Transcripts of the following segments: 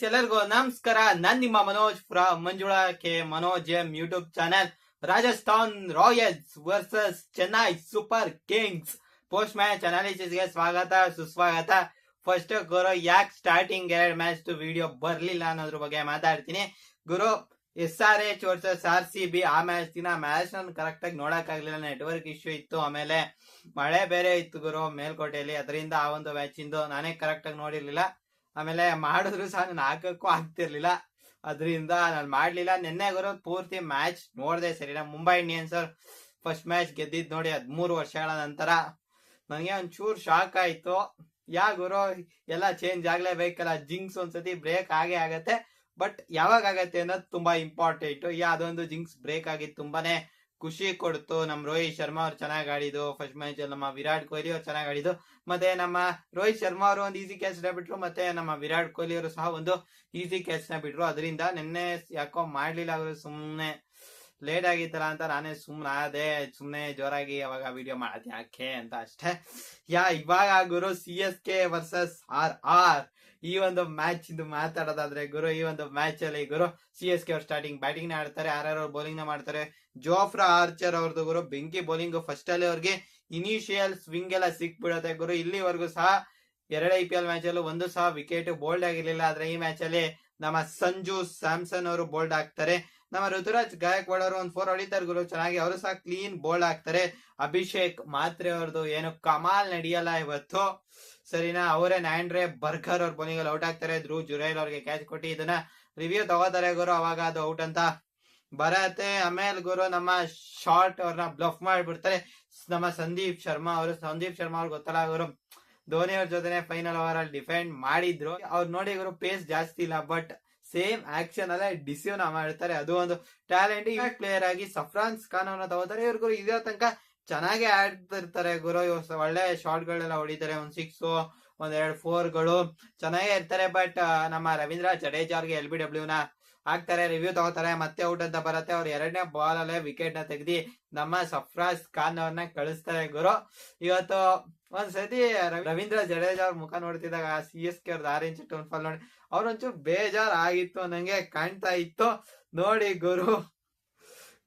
Guys ಎಲ್ಲರಿಗೂ ನಮಸ್ಕಾರ. ನಾನ್ ನಿಮ್ಮ Manoj from Manjula K Manoj M YouTube channel. Rajasthan Royals versus Chennai super Kings post match analysis ಗೆ ಸ್ವಾಗತ ಸುಸ್ವಾಗತ. ಫಸ್ಟ್ ಗುರು ಯಾಕೆ ಸ್ಟಾರ್ಟಿಂಗ್ 2 ಮ್ಯಾಚ್ ವಿಡಿಯೋ ಬರ್ಲಿಲ್ಲ ಅನ್ನೋದ್ರ ಬಗ್ಗೆ ಮಾತಾಡ್ತೀನಿ. ಗುರು SRH ವರ್ಸಸ್ RCB ಆ ಮ್ಯಾಚ್ ನಾನು ಕರೆಕ್ಟ್ ಆಗಿ ನೋಡಕ್ ಆಗ್ಲಿಲ್ಲ, ನೆಟ್ವರ್ಕ್ ಇಶ್ಯೂ ಇತ್ತು, ಆಮೇಲೆ ಮಳೆ ಬೇರೆ ಇತ್ತು ಗುರು ಮೇಲ್ಕೋಟೆಯಲ್ಲಿ. ಅದರಿಂದ ಆ ಒಂದು ಮ್ಯಾಚ್ ಇಂದು ನಾನೇ ಕರೆಕ್ಟ್ ಆಗಿ ನೋಡಿರ್ಲಿಲ್ಲ. ಆಮೇಲೆ ಮಾಡಿದ್ರು ಸಹ ನಾನು ಹಾಕಕ್ಕೂ ಆಗ್ತಿರ್ಲಿಲ್ಲ, ಅದರಿಂದ ನಾನು ಮಾಡ್ಲಿಲ್ಲ. ನಿನ್ನೆ ಗುರು ಪೂರ್ತಿ ಮ್ಯಾಚ್ ನೋಡ್ದೆ ಸರಿನಾ. ಮುಂಬೈ ಇಂಡಿಯನ್ಸ್ ಅವ್ರು ಫಸ್ಟ್ ಮ್ಯಾಚ್ ಗೆದ್ದಿದ್ ನೋಡಿ 13 ವರ್ಷಗಳ ನಂತರ. ನನಗೆ ಒಂಚೂರು ಶಾಕ್ ಆಯ್ತು. ಯಾ ಗುರು ಎಲ್ಲ ಚೇಂಜ್ ಆಗ್ಲೇಬೇಕಲ್ಲ, ಜಿಂಕ್ಸ್ ಒಂದ್ಸತಿ ಬ್ರೇಕ್ ಆಗೇ ಆಗತ್ತೆ, ಬಟ್ ಯಾವಾಗ ಆಗತ್ತೆ ಅನ್ನೋದು ತುಂಬಾ ಇಂಪಾರ್ಟೆಂಟ್. ಅದೊಂದು ಜಿಂಕ್ಸ್ ಬ್ರೇಕ್ ಆಗಿದ್ದು ತುಂಬಾನೇ ಖುಷಿ ಕೊಡ್ತು. ನಮ್ ರೋಹಿತ್ ಶರ್ಮಾ ಅವ್ರು ಚೆನ್ನಾಗಿ ಆಡಿದ್ದು ಫಸ್ಟ್ ಮ್ಯಾಚ್ ಅಲ್ಲಿ, ನಮ್ಮ ವಿರಾಟ್ ಕೊಹ್ಲಿ ಅವ್ರು ಚೆನ್ನಾಗಿ ಆಡಿದ್ದು, ಮತ್ತೆ ನಮ್ಮ ರೋಹಿತ್ ಶರ್ಮಾ ಅವರು ಒಂದು ಈಸಿ ಕ್ಯಾಚ್ ನ ಬಿಟ್ರು, ಮತ್ತೆ ನಮ್ಮ ವಿರಾಟ್ ಕೊಹ್ಲಿ ಅವರು ಸಹ ಒಂದು ಈಸಿ ಕ್ಯಾಚ್ ನ ಬಿಟ್ರು. ಅದರಿಂದ ನಿನ್ನೆ ಯಾಕೋ ಮಾಡ್ಲಿಲ್ಲ ಅವರು, ಸುಮ್ನೆ ಲೇಟ್ ಆಗಿತ್ತಲ್ಲ ಅಂತ ನಾನೇ ಸುಮ್ನೆ ಸುಮ್ನೆ ಜೋರಾಗಿ ಅವಾಗ ವಿಡಿಯೋ ಮಾಡತ್ತೆ ಯಾಕೆ ಅಂತ ಅಷ್ಟೇ. ಇವಾಗ ಗುರು CSK ವರ್ಸಸ್ RR ಈ ಒಂದು ಮ್ಯಾಚ್ ಇಂದು ಮಾತಾಡೋದಾದ್ರೆ ಗುರು, ಈ ಒಂದು ಮ್ಯಾಚ್ ಅಲ್ಲಿ ಗುರು CSK ಅವ್ರು ಸ್ಟಾರ್ಟಿಂಗ್ ಬ್ಯಾಟಿಂಗ್ ನ ಆಡ್ತಾರೆ, RR ಅವ್ರು ಬೌಲಿಂಗ್ ನ ಮಾಡ್ತಾರೆ. ಜೋಫ್ರಾ ಆರ್ಚರ್ ಅವ್ರದ್ದು ಗುರು ಬೆಂಕಿ ಬೌಲಿಂಗ್. ಫಸ್ಟ್ ಅಲ್ಲಿ ಅವ್ರಿಗೆ ಇನಿಷಿಯಲ್ ಸ್ವಿಂಗ್ ಎಲ್ಲ ಸಿಕ್ಬಿಡತ್ತೆ ಗುರು. ಇಲ್ಲಿವರೆಗೂ ಸಹ 2 IPL ಮ್ಯಾಚ್ ಅಲ್ಲೂ ಒಂದು ಸಹ ವಿಕೆಟ್ ಬೋಲ್ಡ್ ಆಗಿರ್ಲಿಲ್ಲ. ಆದ್ರೆ ಈ ಮ್ಯಾಚ್ ಅಲ್ಲಿ ನಮ್ಮ ಸಂಜು ಸ್ಯಾಮ್ಸನ್ ಅವರು ಬೋಲ್ಡ್ ಆಗ್ತಾರೆ. ನಮ್ಮ ಋತುರಾಜ್ ಗಾಯಕ್ವಾಡ್ ಅವರು ಒಂದು 4 ಹೊಡಿತಾರೆ ಗುರು ಚೆನ್ನಾಗಿ, ಅವರು ಸಹ ಕ್ಲೀನ್ ಬೋಲ್ಡ್ ಆಗ್ತಾರೆ. ಅಭಿಷೇಕ್ ಮಾತ್ರೆ ಅವ್ರದ್ದು ಏನು ಕಮಾಲ್ ನಡೆಯಲ್ಲ ಇವತ್ತು ಸರಿನಾ. ಅವರೇ ನ್ಯಾಂಡ್ರೆ ಬರ್ಗರ್ ಅವ್ರ ಬೌಲಿಂಗ್ ಅಲ್ಲಿ ಔಟ್ ಆಗ್ತಾರೆ. ಧ್ರುವ್ ಜುರೈಲ್ ಅವ್ರಿಗೆ ಕ್ಯಾಚ್ ಕೊಟ್ಟು ಇದನ್ನ ರಿವ್ಯೂ ತಗೋತಾರೆ ಗುರು, ಅವಾಗ ಅದು ಔಟ್ ಅಂತ ಬರತ್ತೆ. ಆಮೇಲೆ ಗುರು ನಮ್ಮ ಶಾರ್ಟ್ ಅವ್ರನ್ನ ಬ್ಲಫ್ ಮಾಡ್ಬಿಡ್ತಾರೆ ನಮ್ಮ ಸಂದೀಪ್ ಶರ್ಮಾ ಅವ್ರು ಗೊತ್ತಲ್ಲ ಗುರು, ಧೋನಿ ಅವ್ರ ಜೊತೆ ಫೈನಲ್ ಓವರ್ ಅಲ್ಲಿ ಡಿಫೆಂಡ್ ಮಾಡಿದ್ರು. ಅವ್ರು ನೋಡಿ ಗುರು ಪೇಸ್ ಜಾಸ್ತಿ ಇಲ್ಲ, ಬಟ್ ಸೇಮ್ ಆಕ್ಷನ್ ಅಲ್ಲೇ ಡಿಸೀವ್ ನ ಮಾಡ್ತಾರೆ. ಅದು ಒಂದು ಟ್ಯಾಲೆಂಟ್. ಪ್ಲೇಯರ್ ಆಗಿ ಸಫ್ರಾನ್ಸ್ ಖಾನ್ ಅವ್ರನ್ನ ತಗೋತಾರೆ. ಇವ್ರು ಗುರು ಇದೋ ತನಕ ಚೆನ್ನಾಗಿ ಆಡ್ತಿರ್ತಾರೆ ಗುರು, ಒಳ್ಳೆ ಶಾರ್ಟ್ ಗಳೆಲ್ಲ ಹೊಡಿತಾರೆ, 1 6 1 2 4ಗಳು ಚೆನ್ನಾಗೇ ಇರ್ತಾರೆ. ಬಟ್ ನಮ್ಮ ರವೀಂದ್ರ ಜಡೇಜಾ ಅವ್ರಿಗೆ LBW ನ ಹಾಕ್ತಾರೆ, ರಿವ್ಯೂ ತಗೋತಾರೆ, ಮತ್ತೆ ಔಟ್ ಅಂತ ಬರುತ್ತೆ. ಅವ್ರು 2ನೇ ಬಾಲ್ ಅಲ್ಲೇ ವಿಕೆಟ್ ನ ತೆಗ್ದಿ ನಮ್ಮ ಸಫ್ರಾಸ್ ಖಾನ್ ಅವ್ರನ್ನ ಕಳಿಸ್ತಾರೆ ಗುರು. ಇವತ್ತು ಒಂದ್ಸತಿ ರವೀಂದ್ರ ಜಡೇಜಾ ಅವ್ರ ಮುಖ ನೋಡ್ತಿದ್ದಾಗ CSK ಅವ್ರದ್ದು 6 ಇಂಚ್ ಟೋನ್ ಫಾಲ್ ನೋಡಿ ಅವ್ರೊಂಚೂರು ಬೇಜಾರ್ ಆಗಿತ್ತು ನಂಗೆ ಕಾಣ್ತಾ ಇತ್ತು ನೋಡಿ ಗುರು,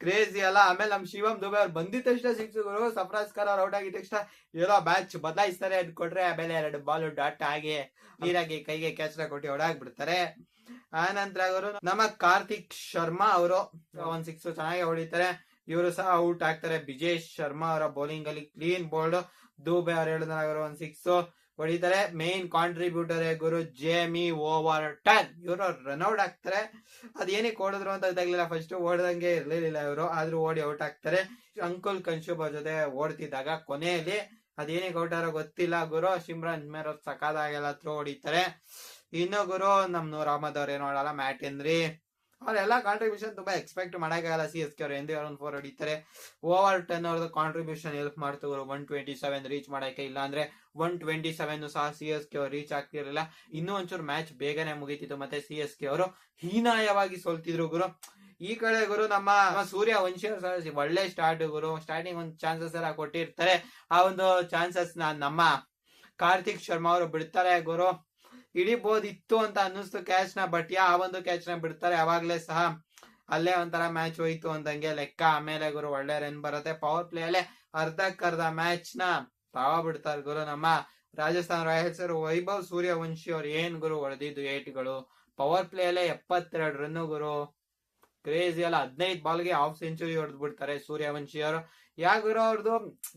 ಕ್ರೇಜಿ ಅಲ್ಲ. ಆಮೇಲೆ ನಮ್ ಶಿವಮ್ ದುಬೆ ಅವ್ರು ಬಂದಿದ ತಕ್ಷಣ 6 ಗುರು, ಸಫ್ರಾಸ್ ಖಾನ್ ಅವ್ರು ಔಟ್ ಆಗಿದ ತಕ್ಷಣ ಏನೋ ಮ್ಯಾಚ್ ಬದಲಾಯಿಸ್ತಾರೆ ಅಂತ ಕೊಟ್ರೆ, ಆಮೇಲೆ 2 ಬಾಲ್ ಡಾಟ್ ಆಗಿ ನೀರಾಗಿ ಕೈಗೆ ಕ್ಯಾಚ್ ನ ಕೊಟ್ಟು ಹೊಡಾಗ್ಬಿಡ್ತಾರೆ. ಆ ನಂತರ ಅವರು ನಮ್ಮ ಕಾರ್ತಿಕ್ ಶರ್ಮಾ ಅವರು 1 6 ಚೆನ್ನಾಗಿ ಹೊಡಿತಾರೆ, ಇವರು ಸಹ ಔಟ್ ಆಗ್ತಾರೆ. ವಿಜೇಶ್ ಶರ್ಮಾ ಅವರ ಬೌಲಿಂಗ್ ಅಲ್ಲಿ ಕ್ಲೀನ್ ಬೋಲ್ಡ್. ದೂಬೆ ಅವ್ರು ಹೇಳಿದ್ರು 1 6 ಹೊಡಿತಾರೆ. ಮೇನ್ ಕಾಂಟ್ರಿಬ್ಯೂಟರ್ ಗುರು ಜೇಮಿ ಓವರ್ಟನ್, ಇವರು ರನ್ಔಟ್ ಆಗ್ತಾರೆ. ಅದೇನಕ್ಕೆ ಓಡಿದ್ರು ಅಂತ ಗೊತ್ತಾಗ್ಲಿಲ್ಲ, ಫಸ್ಟ್ ಓಡ್ದಂಗೆ ಇರ್ಲಿಲ್ಲ ಇವರು, ಆದ್ರೂ ಓಡಿ ಔಟ್ ಆಗ್ತಾರೆ. ಅಂಕುಲ್ ಕನ್ಶೂಬ್ ಅವ್ರ ಜೊತೆ ಓಡ್ತಿದ್ದಾಗ ಕೊನೆಯಲ್ಲಿ ಅದೇನಕ್ಕೆ ಔಟ್ ಆರೋ ಗೊತ್ತಿಲ್ಲ ಗುರು, ಸಿಮ್ರನ್ ಮೇರ್ ಅವ್ರು ಸಕಾದಾಗೆಲ್ಲ ಥ್ರೋ ಹೊಡಿತಾರೆ. ಇನ್ನು ಗುರು ನಮ್ ನೂರ್ ಅಹಮದ್ ಅವ್ರು ಏನೋ ಆಡಲ್ಲ, ಮ್ಯಾಟ್ ಹೆನ್ರಿ ಅವ್ರೆಲ್ಲ ಕಾಂಟ್ರಿಬ್ಯೂಷನ್ ತುಂಬಾ ಎಕ್ಸ್ಪೆಕ್ಟ್ ಮಾಡಕ್ಕಾಗಲ್ಲ. CSK ಅವ್ರು ಎಂದೇ 4 ಹೊಡಿತಾರೆ. ಓವರ್ಟನ್ ಅವ್ರದ್ದು ಕಾಂಟ್ರಿಬ್ಯೂಷನ್ ಹೆಲ್ಪ್ ಮಾಡ್ತು ಗುರು 127 ರೀಚ್ ಮಾಡಕ್ಕೆ, ಇಲ್ಲ ಅಂದ್ರೆ 127 ಸಹ CSK ಅವ್ರು ರೀಚ್ ಆಗ್ತಿರ್ಲಿಲ್ಲ. ಇನ್ನೂ ಒಂಚೂರು ಮ್ಯಾಚ್ ಬೇಗನೆ ಮುಗೀತಿತ್ತು, ಮತ್ತೆ CSK ಅವರು ಹೀನಾಯವಾಗಿ ಸೋಲ್ತಿದ್ರು ಗುರು. ಈ ಕಡೆ ಗುರು ನಮ್ಮ ಸೂರ್ಯ ವಂಶಿ ಅವರು ಒಳ್ಳೆ ಸ್ಟಾರ್ಟ್ ಗುರು, ಸ್ಟಾರ್ಟಿಂಗ್ ಒಂದು ಚಾನ್ಸಸ್ ಎಲ್ಲ ಕೊಟ್ಟಿರ್ತಾರೆ. ಆ ಒಂದು ಚಾನ್ಸಸ್ ನಮ್ಮ ಕಾರ್ತಿಕ್ ಶರ್ಮಾ ಅವರು ಬಿಡ್ತಾರೆ ಗುರು. ಹಿಡಿಬೋದಿತ್ತು ಅಂತ ಅನ್ನಿಸ್ತು ಕ್ಯಾಚ್ ನ, ಬಟ್ ಆ ಒಂದು ಕ್ಯಾಚ್ ನ ಬಿಡ್ತಾರೆ. ಅವಾಗ್ಲೇ ಸಹ ಅಲ್ಲೇ ಒಂಥರ ಮ್ಯಾಚ್ ಹೋಯ್ತು ಅಂದಂಗೆ ಲೆಕ್ಕ. ಆಮೇಲೆ ಗುರು ಒಳ್ಳೆ ರನ್ ಬರುತ್ತೆ. ಪವರ್ ಪ್ಲೇ ಅಲ್ಲೇ ಅರ್ಧಕ್ಕರ್ಧ ಮ್ಯಾಚ್ ನ ಬಿಡ್ತಾರೆ ಗುರು ನಮ್ಮ ರಾಜಸ್ಥಾನ್ ರಾಯಲ್ಸ್ ಅವರು. ವೈಭವ್ ಸೂರ್ಯವಂಶಿ ಅವ್ರು ಏನ್ ಗುರು ಹೊಡೆದಿದ್ದು 8ಗಳು, ಪವರ್ ಪ್ಲೇ ಅಲ್ಲೇ 72 ರನ್ ಗುರು, ಕ್ರೇಜಿ ಅಲ್ಲ. 15 ಬಾಲ್ಗೆ ಹಾಫ್ ಸೆಂಚುರಿ ಹೊಡೆದ್ ಬಿಡ್ತಾರೆ ಸೂರ್ಯವಂಶಿ ಅವರು. ಗುರು ಅವ್ರದ್ದು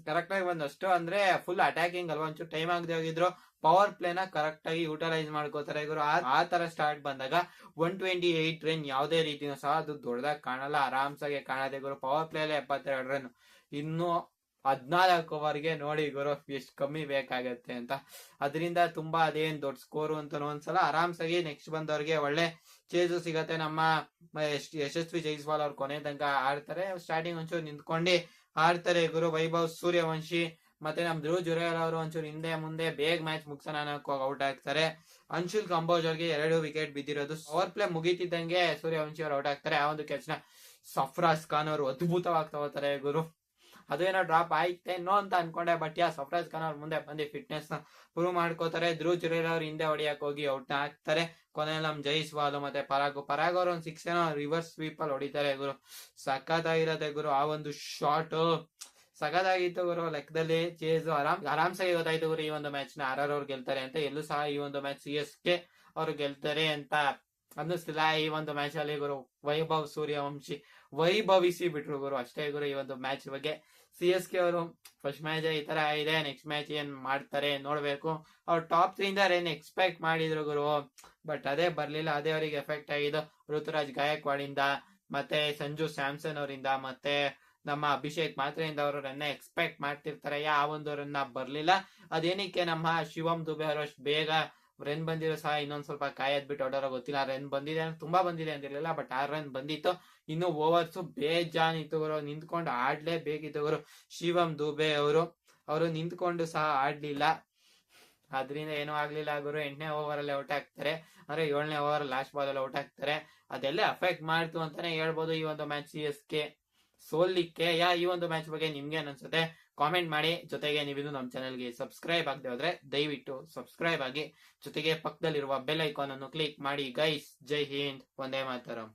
ಕರೆಕ್ಟ್ ಆಗಿ ಒಂದಷ್ಟು ಅಂದ್ರೆ ಫುಲ್ ಅಟ್ಯಾಕಿಂಗ್ ಅಲ್ವಾ, ಒಂಚೂರು ಟೈಮ್ ಆಗದೆ ಹೋಗಿದ್ರು ಪವರ್ ಪ್ಲೇನ ಕರೆಕ್ಟ್ ಆಗಿ ಯೂಟಿಲೈಸ್ ಮಾಡ್ಕೋತಾರೆ ಗುರು. ಆ ತರ ಸ್ಟಾರ್ಟ್ ಬಂದಾಗ 128 ರನ್ ಯಾವುದೇ ರೀತಿನೂ ಸಹ ಅದು ದೊಡ್ಡದಾಗಿ ಕಾಣಲ್ಲ, ಆರಾಮ್ಸಾಗೆ ಕಾಣದೆ ಗುರು. ಪವರ್ ಪ್ಲೇ ಅಲ್ಲೇ 72 ರನ್, ಇನ್ನು 14 ಓವರ್ಗೆ ನೋಡಿ ಗುರು ಎಷ್ಟು ಕಮ್ಮಿ ಬೇಕಾಗತ್ತೆ ಅಂತ. ಅದರಿಂದ ತುಂಬಾ ಅದೇನ್ ದೊಡ್ಡ ಸ್ಕೋರ್ ಅಂತ ಒಂದ್ಸಲ ಆರಾಮ್ಸಾಗಿ ನೆಕ್ಸ್ಟ್ ಬಂದವ್ರಿಗೆ ಒಳ್ಳೆ ಚೇಜು ಸಿಗತ್ತೆ. ನಮ್ಮ ಯಶಸ್ವಿ ಜೈಸ್ವಾಲ್ ಅವ್ರು ಕೊನೆ ತನಕ ಆಡ್ತಾರೆ, ಸ್ಟಾರ್ಟಿಂಗ್ ಒಂಚೂರು ನಿಂತ್ಕೊಂಡು ಆಡ್ತಾರೆ ಗುರು. ವೈಭವ್ ಸೂರ್ಯವಂಶಿ ಮತ್ತೆ ನಮ್ ಧ್ರುವ್ ಜುರೇಲ್ ಅವರು ಒಂಚೂರು ಹಿಂದೆ ಮುಂದೆ ಬೇಗ ಮ್ಯಾಚ್ ಮುಗಿಸೋಣ ಔಟ್ ಆಗ್ತಾರೆ. ಅಂಶುಲ್ ಕಂಬೋಜ್ ಅವ್ರಿಗೆ 2 ವಿಕೆಟ್ ಬಿದ್ದಿರೋದು. ಪವರ್ ಪ್ಲೇ ಮುಗೀತಿದ್ದಂಗೆ ಸೂರ್ಯವಂಶಿ ಅವರು ಔಟ್ ಆಗ್ತಾರೆ. ಆ ಒಂದು ಕ್ಯಾಚ್ ನ ಸಫ್ರಾಸ್ ಖಾನ್ ಅವರು ಅದ್ಭುತವಾಗಿ ತಗೋತಾರೆ ಗುರು. ಅದೇನೋ ಡ್ರಾಪ್ ಆಯ್ತೇನೋ ಅಂತ ಅನ್ಕೊಂಡೆ. ಬಟ್ ಸರ್ಫರಾಜ್ ಖಾನ್ ಅವ್ರ ಮುಂದೆ ಬಂದು ಫಿಟ್ನೆಸ್ ನ ಪ್ರೂವ್ ಮಾಡ್ಕೋತಾರೆ. ಧ್ರುವ್ ಜುರೇಲ್ ಅವ್ರ ಹಿಂದೆ ಹೊಡಿಯಕ್ ಹೋಗಿ ಔಟ್ ಹಾಕ್ತಾರೆ. ಕೊನೆಯಲ್ಲಿ ನಮ್ ಜೈಸ್ವಾಲ್ ಮತ್ತೆ ಪರಾಗ್ ಅವ್ರ ಒಂದ್ 6 ಏನೋ ರಿವರ್ಸ್ ಸ್ವೀಪ್ ಅಲ್ಲಿ ಹೊಡಿತಾರೆ ಗುರು. ಸಖತ್ತಾಗಿರತ್ತೆ ಗುರು ಆ ಒಂದು ಶಾಟ್, ಸಖತ್ತಾಗಿತ್ತು ಗುರು. ಲೆಕ್ಕದಲ್ಲಿ ಚೇಸ್ ಆರಾಮ್ಸಾಗಿ ಗೊತ್ತಾಯ್ತು ಗುರು ಈ ಒಂದು ಮ್ಯಾಚ್ ನ RR ಅವ್ರು ಗೆಲ್ತಾರೆ ಅಂತ. ಎಲ್ಲೂ ಸಹ ಈ ಒಂದು ಮ್ಯಾಚ್ CSK ಅವ್ರು ಗೆಲ್ತಾರೆ ಅಂತ ಅನ್ನಿಸ್ತಿಲ್ಲ. ಈ ಒಂದು ಮ್ಯಾಚ್ ಅಲ್ಲಿ ಗುರು ವೈಭವ್ ಸೂರ್ಯವಂಶಿ ವೈಭವಿಸಿ ಬಿಟ್ರು ಗುರು. ಅಷ್ಟೇ ಗುರು ಈ ಒಂದು ಮ್ಯಾಚ್ ಬಗ್ಗೆ. CSK ಅವರು ಫಸ್ಟ್ ಮ್ಯಾಚ್ ಈ ತರ ಇದೆ, ನೆಕ್ಸ್ಟ್ ಮ್ಯಾಚ್ ಏನ್ ಮಾಡ್ತಾರೆ ನೋಡ್ಬೇಕು. ಅವ್ರು ಟಾಪ್ 3 ಇಂದ ಏನ್ ಎಕ್ಸ್ಪೆಕ್ಟ್ ಮಾಡಿದ್ರು ಗುರು, ಬಟ್ ಅದೇ ಬರ್ಲಿಲ್ಲ. ಅದೇ ಅವರಿಗೆ ಎಫೆಕ್ಟ್ ಆಗಿದ್ದು ಋತುರಾಜ್ ಗಾಯಕ್ವಾಡ್ ಇಂದ, ಮತ್ತೆ ಸಂಜು ಸ್ಯಾಮ್ಸನ್ ಅವರಿಂದ, ಮತ್ತೆ ನಮ್ಮ ಅಭಿಷೇಕ್ ಮಾತ್ರೆಯಿಂದ ಅವರು ರನ್ನ ಎಕ್ಸ್ಪೆಕ್ಟ್ ಮಾಡ್ತಿರ್ತಾರೆ. ಒಂದು ರನ್ನ ಬರ್ಲಿಲ್ಲ. ಅದೇನಕ್ಕೆ ನಮ್ಮ ಶಿವಮ್ ದುಬೆ ಅವರು ಅಷ್ಟು ಬೇಗ ರನ್ ಬಂದಿರೋ ಸಹ ಇನ್ನೊಂದ್ ಸ್ವಲ್ಪ ಕಾಯದ್ ಬಿಟ್ಟು ಹೊಡೋರೋ ಗೊತ್ತಿಲ್ಲ. ರನ್ ಬಂದಿದೆ ತುಂಬಾ ಬಂದಿದೆ ಅಂತಿರ್ಲಿಲ್ಲ, ಬಟ್ 6 ರನ್ ಬಂದಿತ್ತು. ಇನ್ನು ಓವರ್ಸ್ ಬೇಜಾನ್ ಇತ್ತು ಗುರು. ನಿಂತ್ಕೊಂಡು ಆಡ್ಲೇಬೇಕಿತ್ತು ಗುರು. ಶಿವಮ್ ದುಬೆ ಅವರು ನಿಂತ್ಕೊಂಡು ಸಹ ಆಡ್ಲಿಲ್ಲ. ಅದ್ರಿಂದ ಏನೂ ಆಗ್ಲಿಲ್ಲ ಗುರು. 8ನೇ ಓವರ್ ಅಲ್ಲಿ ಔಟ್ ಆಗ್ತಾರೆ, ಅಂದ್ರೆ 7ನೇ ಓವರ್ ಲಾಸ್ಟ್ ಬಾಲ್ ಅಲ್ಲಿ ಔಟ್ ಆಗ್ತಾರೆ. ಅದೆಲ್ಲ ಅಫೆಕ್ಟ್ ಮಾಡ್ತು ಅಂತಾನೆ ಹೇಳ್ಬೋದು ಈ ಒಂದು ಮ್ಯಾಚ್ CSK ಸೋಲಿಕ್ಕೆ. ಈ ಒಂದು ಮ್ಯಾಚ್ ಬಗ್ಗೆ ನಿಮ್ಗೆ ಅನ್ಸುತ್ತೆ ಕಾಮೆಂಟ್ ಮಾಡಿ. ಜೊತೆಗೆ ನೀವಿನ್ನು ನಮ್ಮ ಚಾನೆಲ್ಗೆ ಸಬ್ಸ್ಕ್ರೈಬ್ ಆಗದೆ ಹೋದ್ರೆ ದಯವಿಟ್ಟು ಸಬ್ಸ್ಕ್ರೈಬ್ ಆಗಿ, ಜೊತೆಗೆ ಪಕ್ಕದಲ್ಲಿರುವ ಬೆಲ್ ಐಕಾನ್ ಅನ್ನು ಕ್ಲಿಕ್ ಮಾಡಿ ಗೈಸ್. ಜೈ ಹಿಂದ್, ವಂದೇ ಮಾತರಂ.